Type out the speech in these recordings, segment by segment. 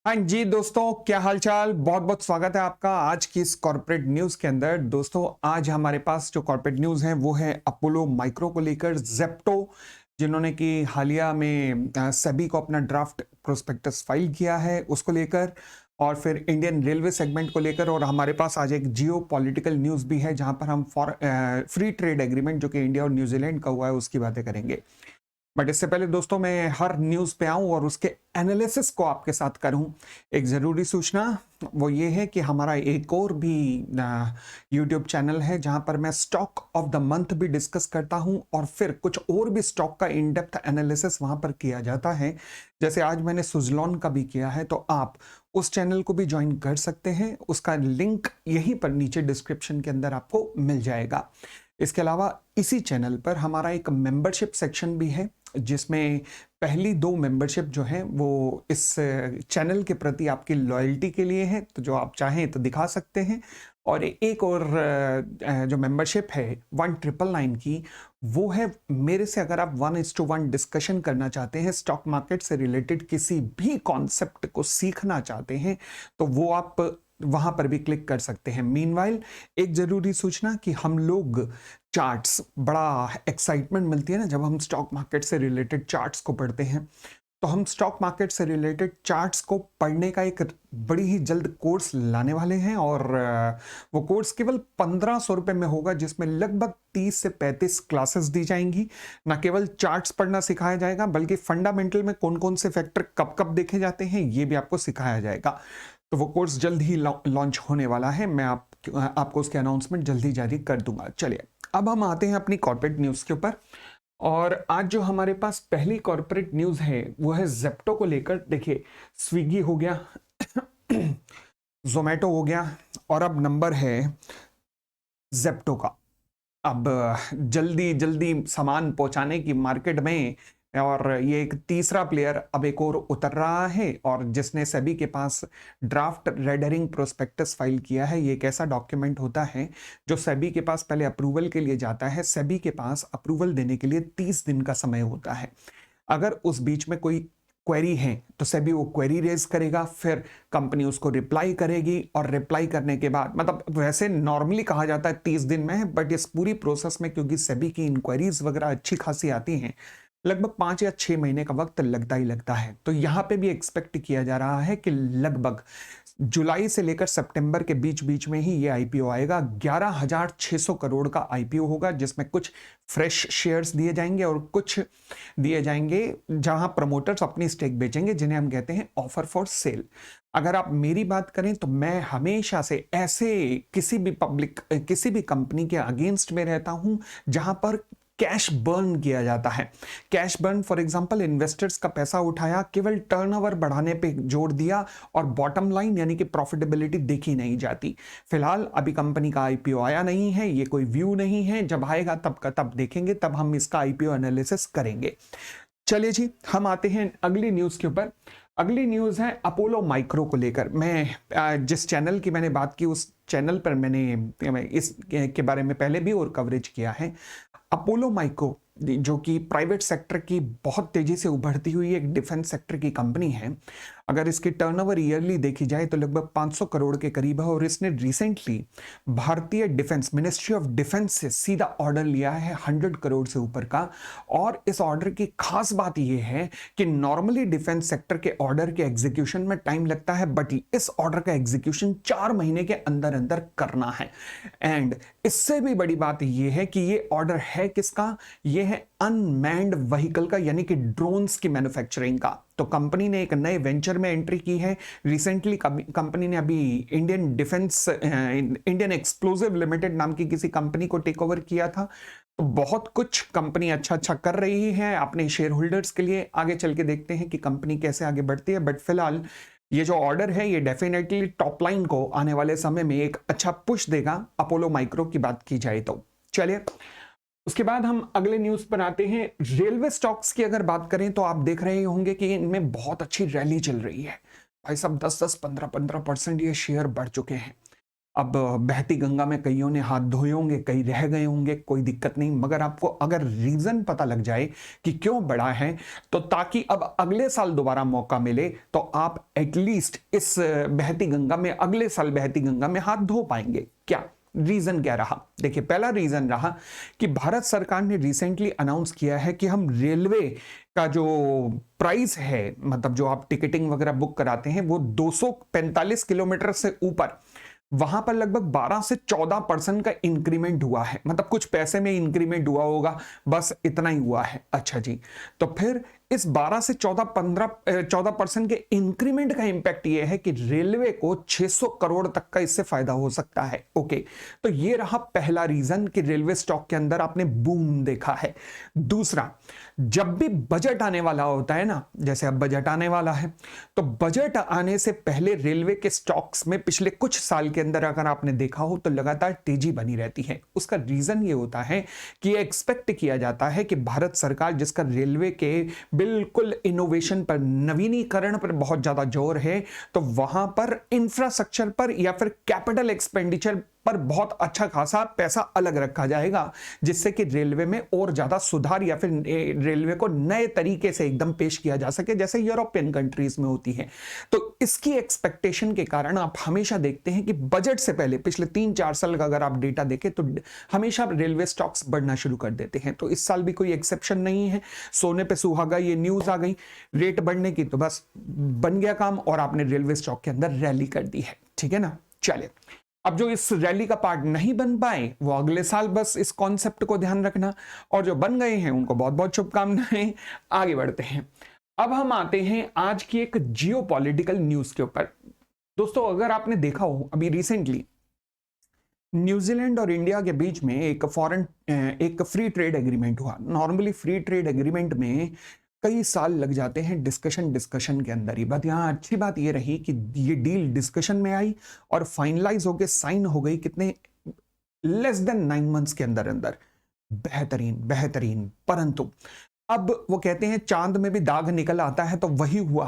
हाँ जी दोस्तों, क्या हालचाल। बहुत बहुत स्वागत है आपका आज की इस कॉर्पोरेट न्यूज के अंदर। दोस्तों, आज हमारे पास जो कॉर्पोरेट न्यूज है वो है अपोलो माइक्रो को लेकर। जेप्टो जिन्होंने कि हालिया में सेबी को अपना ड्राफ्ट प्रोस्पेक्टस फाइल किया है उसको लेकर, और फिर इंडियन रेलवे सेगमेंट को लेकर। और हमारे पास आज एक जियो पॉलिटिकल न्यूज भी है जहां पर हम फ्री ट्रेड एग्रीमेंट जो कि इंडिया और न्यूजीलैंड का हुआ है उसकी बातें करेंगे। बट इससे पहले दोस्तों, मैं हर न्यूज पे आऊं और उसके एनालिसिस को आपके साथ करूं, एक जरूरी सूचना वो ये है कि हमारा एक और भी यूट्यूब चैनल है जहां पर मैं स्टॉक ऑफ द मंथ भी डिस्कस करता हूं और फिर कुछ और भी स्टॉक का इन डेप्थ एनालिसिस वहां पर किया जाता है। जैसे आज मैंने सुजलॉन का भी किया है, तो आप उस चैनल को भी ज्वाइन कर सकते हैं। उसका लिंक यहीं पर नीचे डिस्क्रिप्शन के अंदर आपको मिल जाएगा। इसके अलावा इसी चैनल पर हमारा एक मेंबरशिप सेक्शन भी है जिसमें पहली दो मेंबरशिप जो है वो इस चैनल के प्रति आपकी लॉयल्टी के लिए है, तो जो आप चाहें तो दिखा सकते हैं। और एक और जो मेंबरशिप है 1999 की, वो है मेरे से अगर आप 1:1 डिस्कशन करना चाहते हैं, स्टॉक मार्केट से रिलेटेड किसी भी कॉन्सेप्ट को सीखना चाहते हैं, तो वो आप वहां पर भी क्लिक कर सकते हैं। मीनवाइल एक जरूरी सूचना कि हम लोग चार्ट्स, बड़ा एक्साइटमेंट मिलती है ना जब हम स्टॉक मार्केट से रिलेटेड चार्ट्स को पढ़ते हैं, तो हम स्टॉक मार्केट से रिलेटेड चार्ट्स को पढ़ने का एक बड़ी ही जल्द कोर्स लाने वाले हैं। और वो कोर्स केवल 1500 रुपए में होगा, जिसमें लगभग 30 से 35 क्लासेस दी जाएंगी। ना केवल चार्ट्स पढ़ना सिखाया जाएगा बल्कि फंडामेंटल में कौन कौन से फैक्टर कब कब देखे जाते हैं ये भी आपको सिखाया जाएगा। तो वो कोर्स जल्द ही लॉन्च होने वाला है। मैं आपको उसके अनाउंसमेंट जल्दी जारी कर दूंगा। चलिए, अब हम आते हैं अपनी कॉर्पोरेट न्यूज़ के ऊपर। और आज जो हमारे पास पहली कॉर्पोरेट न्यूज़ है वो है जेप्टो को लेकर। देखिए, स्विगी हो गया, जोमेटो हो गया, और अब नंबर है जेप्टो का। अब जल्दी जल्दी सामान पहुंचाने की मार्केट में, और ये एक तीसरा प्लेयर अब एक और उतर रहा है, और जिसने सेबी के पास draft red herring prospectus file किया है। ये एक ऐसा डॉक्यूमेंट होता है जो सेबी के पास पहले अप्रूवल के लिए जाता है। सेबी के पास अप्रूवल देने के लिए 30 दिन का समय होता है। अगर उस बीच में कोई क्वेरी है तो सेबी वो क्वेरी रेज करेगा, फिर कंपनी उसको रिप्लाई करेगी, और रिप्लाई करने के बाद, मतलब वैसे नॉर्मली कहा जाता है 30 दिन में है, बट इस पूरी प्रोसेस में क्योंकि सेबी की इंक्वायरीज वगैरह अच्छी खासी आती हैं, लगभग 5 या 6 महीने का वक्त लगता ही लगता है। तो यहां पे भी एक्सपेक्ट किया जा रहा है कि लगभग जुलाई से लेकर सितंबर के बीच बीच में ही ये आईपीओ आएगा। 11,600 करोड़ का आईपीओ होगा, जिसमें कुछ फ्रेश शेयर्स दिए जाएंगे और कुछ दिए जाएंगे जहां प्रमोटर्स अपनी स्टेक बेचेंगे, जिन्हें हम कहते हैं ऑफर फॉर सेल। अगर आप मेरी बात करें तो मैं हमेशा से ऐसे किसी भी कंपनी के अगेंस्ट में रहता हूं जहां पर कैश बर्न किया जाता है। Cash burn for example, investors का पैसा उठाया, केवल टर्नओवर बढ़ाने पे जोड़ दिया, और बॉटम लाइन यानी कि प्रॉफिटेबिलिटी देखी नहीं जाती। फिलहाल अभी कंपनी का आईपीओ आया नहीं है, ये कोई व्यू नहीं है। जब आएगा तब का तब देखेंगे, तब हम इसका आईपीओ एनालिसिस करेंगे। चलिए जी, हम आते हैं अगली न्यूज के ऊपर। अगली न्यूज है अपोलो माइक्रो को लेकर। मैं जिस चैनल की मैंने बात की उस चैनल पर मैंने इस के बारे में पहले भी और कवरेज किया है। अपोलो माइक्रो जो कि प्राइवेट सेक्टर की बहुत तेजी से उभरती हुई एक डिफेंस सेक्टर की कंपनी है। अगर इसकी टर्नओवर ईयरली देखी जाए तो लगभग 500 करोड़ के करीब है, और इसने रिसेंटली भारतीय डिफेंस मिनिस्ट्री ऑफ डिफेंस से सीधा ऑर्डर लिया है 100 करोड़ से ऊपर का। और इस ऑर्डर की खास बात यह है कि नॉर्मली डिफेंस सेक्टर के ऑर्डर के एग्जीक्यूशन में टाइम लगता है, बट इस ऑर्डर का एग्जीक्यूशन 4 महीने के अंदर अंदर करना है। एंड इससे भी बड़ी बात यह है कि ये ऑर्डर है किसका? ये है अनमैन्ड व्हीकल का, यानी कि ड्रोन्स की मैन्युफैक्चरिंग का। तो कंपनी ने एक नए वेंचर में एंट्री की है। रिसेंटली कंपनी ने अभी इंडियन एक्सप्लोजिव लिमिटेड नाम की किसी कंपनी को टेक ओवर किया था। तो बहुत कुछ कंपनी अच्छा अच्छा कर रही है अपने शेयर होल्डर्स के लिए। आगे चल के देखते हैं कि कंपनी कैसे आगे बढ़ती है, बट फिलहाल ये जो ऑर्डर है ये डेफिनेटली टॉप लाइन को आने वाले समय में एक अच्छा पुश देगा, अपोलो माइक्रो की बात की जाए तो। चलिए, उसके बाद हम अगले न्यूज पर आते हैं। रेलवे स्टॉक्स की अगर बात करें तो आप देख रहे होंगे कि इनमें बहुत अच्छी रैली चल रही है। भाई साहब, 10-10, 15-15% ये शेयर बढ़ चुके हैं। अब बहती गंगा में कईयों ने हाथ धोए होंगे, कई रह गए होंगे, कोई दिक्कत नहीं, मगर आपको अगर रीजन पता लग जाए कि क्यों बढ़ा है, तो ताकि अब अगले साल दोबारा मौका मिले तो आप एटलीस्ट इस बहती गंगा में, अगले साल बहती गंगा में हाथ धो पाएंगे। क्या रीजन क्या रहा? देखिए, पहला रीजन रहा कि भारत सरकार ने रिसेंटली अनाउंस किया है कि हम रेलवे का जो प्राइस है, मतलब जो आप टिकटिंग वगैरह बुक कराते हैं, वो 245 किलोमीटर से ऊपर, वहां पर लगभग 12 से 14% का इंक्रीमेंट हुआ है। मतलब कुछ पैसे में इंक्रीमेंट हुआ होगा, बस इतना ही हुआ है। अच्छा जी, तो फिर इस 12 से 14% के इंक्रीमेंट का इंपैक्ट यह है कि रेलवे को 600 करोड़ तक का इससे फायदा हो सकता है। ओके, तो ये रहा पहला रीजन कि रेलवे स्टॉक के अंदर आपने बूम देखा है। दूसरा, जब भी बजट आने वाला होता है ना, जैसे अब बजट आने वाला है, तो बजट आने से पहले रेलवे के स्टॉक्स में पिछले कुछ साल के अंदर अगर आपने देखा हो तो लगातार तेजी बनी रहती है। उसका रीजन ये होता है कि एक्सपेक्ट किया जाता है कि भारत सरकार, जिसका रेलवे के बिल्कुल इनोवेशन पर, नवीनीकरण पर बहुत ज्यादा जोर है, तो वहां पर इंफ्रास्ट्रक्चर पर या फिर कैपिटल एक्सपेंडिचर पर बहुत अच्छा खासा पैसा अलग रखा जाएगा, जिससे कि रेलवे में और ज्यादा सुधार या फिर रेलवे को नए तरीके से एकदम पेश किया जा सके, जैसे यूरोपियन कंट्रीज में होती है। तो इसकी एक्सपेक्टेशन के कारण आप हमेशा देखते हैं कि बजट से पहले पिछले 3-4 साल का अगर आप डेटा देखें तो हमेशा रेलवे स्टॉक्स बढ़ना शुरू कर देते हैं। तो इस साल भी कोई एक्सेप्शन नहीं है। सोने पे सुहागा ये न्यूज आ गई रेट बढ़ने की, तो बस बन गया काम और आपने रेलवे स्टॉक के अंदर रैली कर दी है। ठीक है ना? चलिए, अब जो इस रैली का पार्ट नहीं बन पाए वो अगले साल बस इस कॉन्सेप्ट को ध्यान रखना, और जो बन गए हैं उनको बहुत बहुत शुभकामनाएं। आगे बढ़ते हैं। अब हम आते हैं आज की एक जियोपॉलिटिकल न्यूज के ऊपर। दोस्तों, अगर आपने देखा हो, अभी रिसेंटली न्यूजीलैंड और इंडिया के बीच में एक फ्री ट्रेड एग्रीमेंट हुआ। नॉर्मली फ्री ट्रेड एग्रीमेंट में कई साल लग जाते हैं डिस्कशन के अंदर ही। बात यहाँ अच्छी बात ये रही कि ये डील डिस्कशन में आई और फाइनलाइज होके साइन हो गई कितने, लेस देन 9 मंथ्स के अंदर अंदर। बेहतरीन बेहतरीन। परंतु अब वो कहते हैं चांद में भी दाग निकल आता है, तो वही हुआ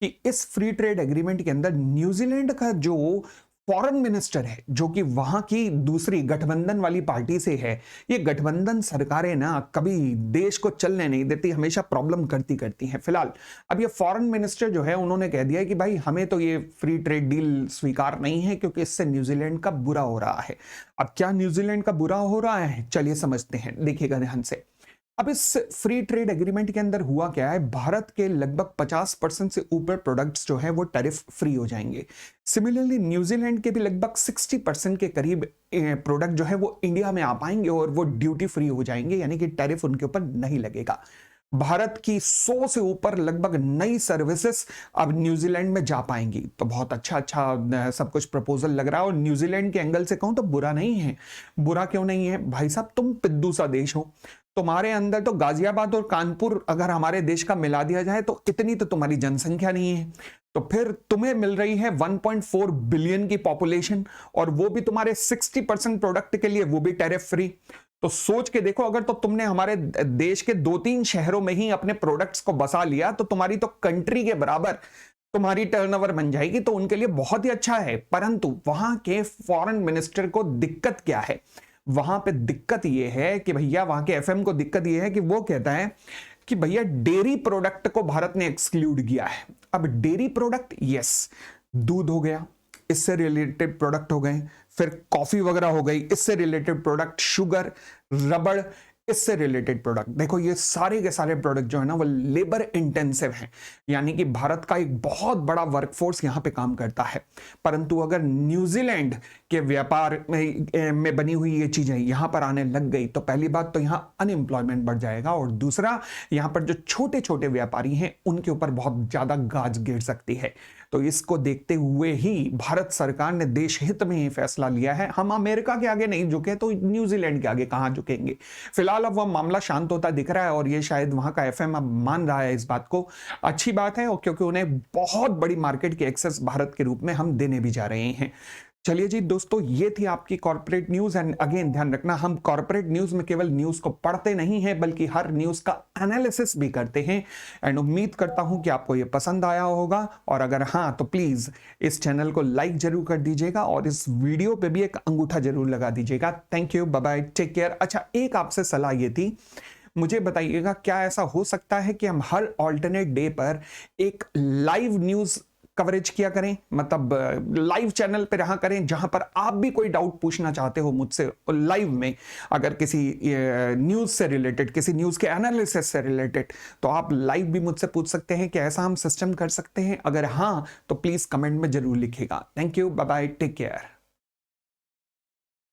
कि इस फ्री ट्रेड एग्रीमेंट के अंदर न्यूजीलैंड का जो फॉरेन मिनिस्टर है, जो कि वहां की दूसरी गठबंधन वाली पार्टी से है, ये गठबंधन सरकारें ना कभी देश को चलने नहीं देती, हमेशा प्रॉब्लम करती हैं। फिलहाल अब ये फॉरेन मिनिस्टर जो है, उन्होंने कह दिया कि भाई हमें तो ये फ्री ट्रेड डील स्वीकार नहीं है, क्योंकि इससे न्यूजीलैंड का बुरा हो रहा है। अब क्या न्यूजीलैंड का बुरा हो रहा है, चलिए समझते हैं, देखिएगा ध्यान से। अब इस फ्री ट्रेड एग्रीमेंट के अंदर हुआ क्या है, भारत के लगभग 50% से ऊपर प्रोडक्ट्स जो है वो टैरिफ फ्री हो जाएंगे। सिमिलरली न्यूजीलैंड के भी लगभग 60% के करीब प्रोडक्ट जो है वो इंडिया में आ पाएंगे और वो ड्यूटी फ्री हो जाएंगे, यानी कि टैरिफ उनके ऊपर नहीं लगेगा। भारत की 100 से ऊपर लगभग नई सर्विसेज अब न्यूजीलैंड में जा पाएंगी। तो बहुत अच्छा सब कुछ प्रपोजल लग रहा है, और न्यूजीलैंड के एंगल से कहूं तो बुरा नहीं है। बुरा क्यों नहीं है भाई साहब, तुम पिद्दू सा देश हो, तुम्हारे अंदर तो गाजियाबाद और कानपुर अगर हमारे देश का मिला दिया जाए तो इतनी तो तुम्हारी जनसंख्या नहीं है। तो फिर तुम्हें मिल रही है 1.4 बिलियन की पॉपुलेशन, और वो भी तुम्हारे 60% प्रोडक्ट के लिए, वो भी टैरिफ फ्री। तो सोच के देखो, अगर तो तुमने हमारे देश के 2-3 शहरों में ही अपने प्रोडक्ट्स को बसा लिया, तो तुम्हारी तो कंट्री के बराबर तुम्हारी टर्नओवर बन जाएगी। तो उनके लिए बहुत ही अच्छा है। परंतु वहां के फॉरेन मिनिस्टर को दिक्कत क्या है, वहां पे दिक्कत ये है कि भैया, वहां के एफएम को दिक्कत ये है कि वो कहता है कि भैया डेयरी प्रोडक्ट को भारत ने एक्सक्लूड किया है। अब डेयरी प्रोडक्ट, यस, दूध हो गया, इससे रिलेटेड प्रोडक्ट हो गए, फिर कॉफी वगैरह हो गई, इससे रिलेटेड प्रोडक्ट, शुगर, रबड़, इससे रिलेटेड प्रोडक्ट। देखो ये सारे के सारे प्रोडक्ट जो है ना वो लेबर इंटेंसिव हैं, यानी कि भारत का एक बहुत बड़ा वर्कफोर्स यहां पे काम करता है। परंतु अगर न्यूजीलैंड के व्यापार में बनी हुई ये चीजें यहां पर आने लग गई, तो पहली बात तो यहां अनएम्प्लॉयमेंट बढ़ जाएगा, और दूसरा यहां पर जो छोटे छोटे व्यापारी हैं उनके ऊपर बहुत ज्यादा गाज गिर सकती है। तो इसको देखते हुए ही भारत सरकार ने देश हित में ही फैसला लिया है। हम अमेरिका के आगे नहीं झुके तो न्यूजीलैंड के आगे कहां झुकेंगे। फिलहाल अब वह मामला शांत होता दिख रहा है, और ये शायद वहां का एफएम अब मान रहा है इस बात को। अच्छी बात है, और क्योंकि उन्हें बहुत बड़ी मार्केट की एक्सेस भारत के रूप में हम देने भी जा रहे हैं। चलिए जी दोस्तों, ये थी आपकी कॉर्पोरेट न्यूज़। एंड अगेन ध्यान रखना, हम कॉर्पोरेट न्यूज़ में केवल न्यूज़ को पढ़ते नहीं हैं बल्कि हर न्यूज़ का एनालिसिस भी करते हैं। एंड उम्मीद करता हूं कि आपको ये पसंद आया होगा, और अगर हाँ तो प्लीज़ इस चैनल को लाइक जरूर कर दीजिएगा और इस वीडियो पे भी एक अंगूठा जरूर लगा दीजिएगा। Thank you, bye bye, take care. अच्छा, एक आपसे सलाह ये थी, मुझे बताइएगा क्या ऐसा हो सकता है कि हम हर ऑल्टरनेट डे पर एक लाइव न्यूज़ कवरेज किया करें, मतलब लाइव चैनल पे रहा करें, जहां पर आप भी कोई डाउट पूछना चाहते हो मुझसे लाइव में, अगर किसी न्यूज़ से रिलेटेड, किसी न्यूज़ के एनालिसिस से रिलेटेड, तो आप लाइव भी मुझसे पूछ सकते हैं कि ऐसा हम सिस्टम कर सकते हैं। अगर हाँ तो प्लीज़ कमेंट में जरूर लिखिएगा। Thank you, bye bye, take care.